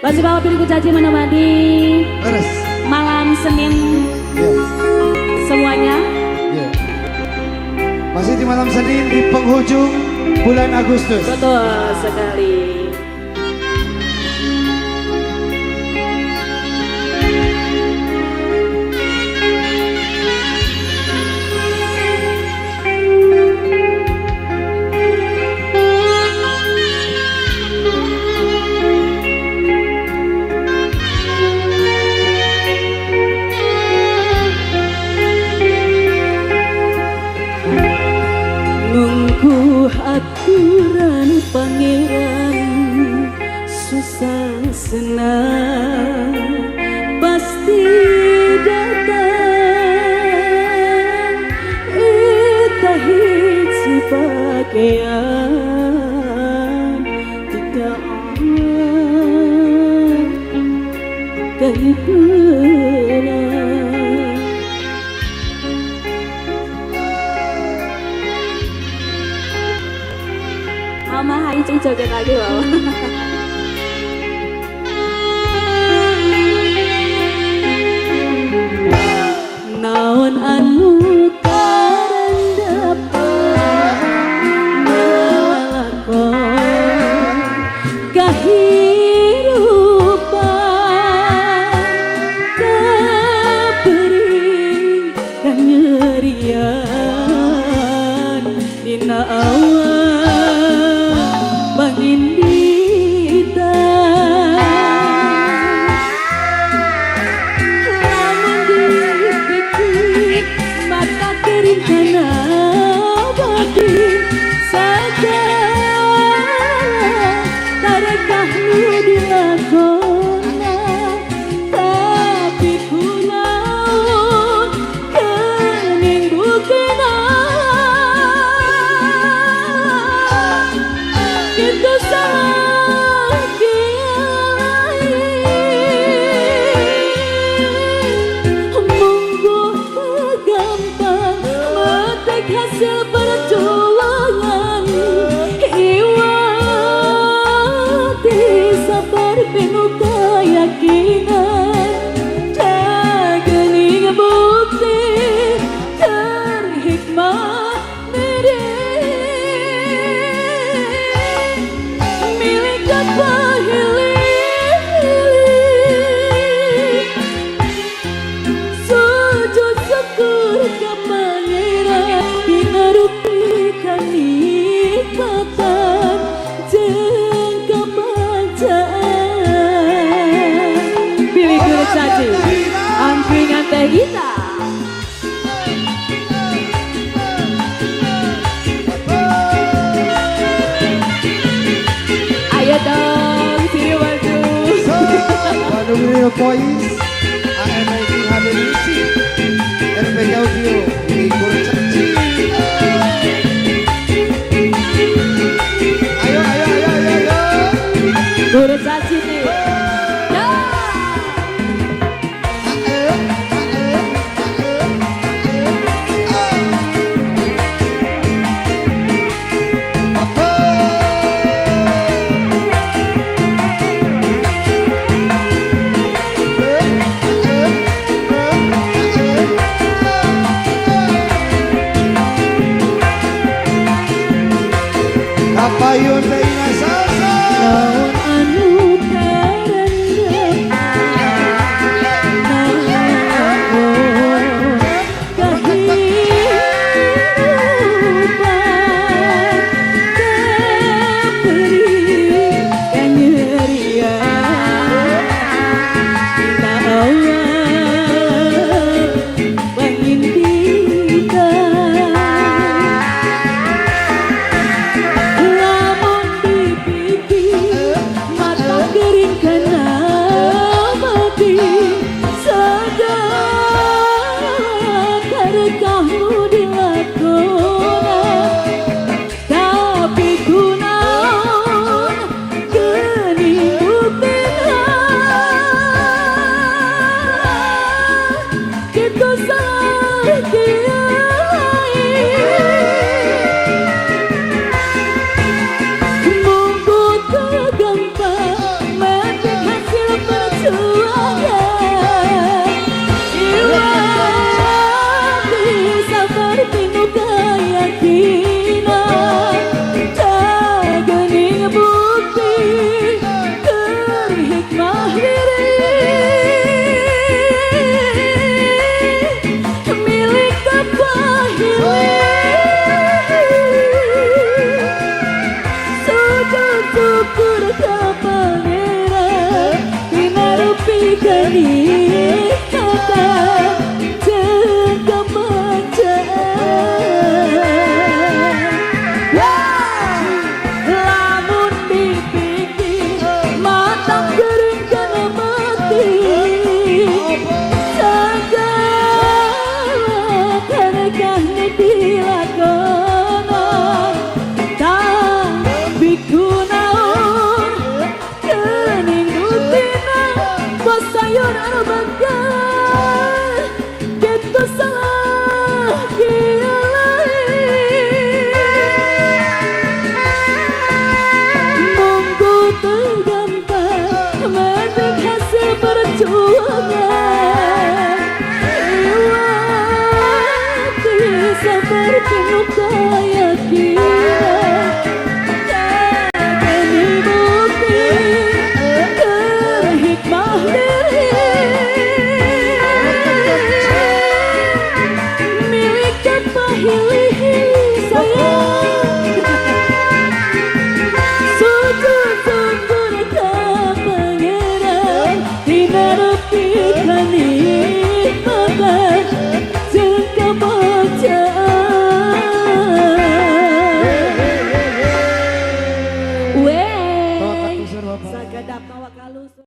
Masih bawa pilihku caci menemani Terus. malam Senin semuanya. Masih di malam Senin di penghujung bulan Agustus. Betul sekali. Nunggu aturan pangeran susah senang pasti datang tahit sebagian tidak kehidupan. Mama hai chung joget lagi loh. Naon anu karendapan ngalakon kahirupan kaberi kanyerian dina awan mangindita lamun dipikir mata kering kana batin segala tarekah nu dilakona tapi kunaon kening bukena kita salah monggo gampang metek hasil perjuangan iwati sabar penuh keyakinan jagening bukti terhikmah milik apa sujud syukur ka pangeran dinarupikan nikmatan jeung kabacaan pilih kulit saji angkringan teh kita. Ayo dong, sini maju. Bandung Rio Boys, AMIT Hadirisi, RPG Audio, Libur Caci. Ayo. Kulit caci nih. syukur ke pangeran pinarupi kenikmatan jeung kemajaan. Lamun dipikir matang gering kana mati, segala kenekane dilakonan tapi kunaon kening utina bos sayur anu bangga gitu salah munggu tergampang metik hasil perjuangan iwati sabar penuh keyakinan kini bukti kerhikmah diri milik kepahilih sayang sujud syukur ke pangeran dinarupi kenikmatan jeung kemajaan. Weh, sakedap nawa kalus.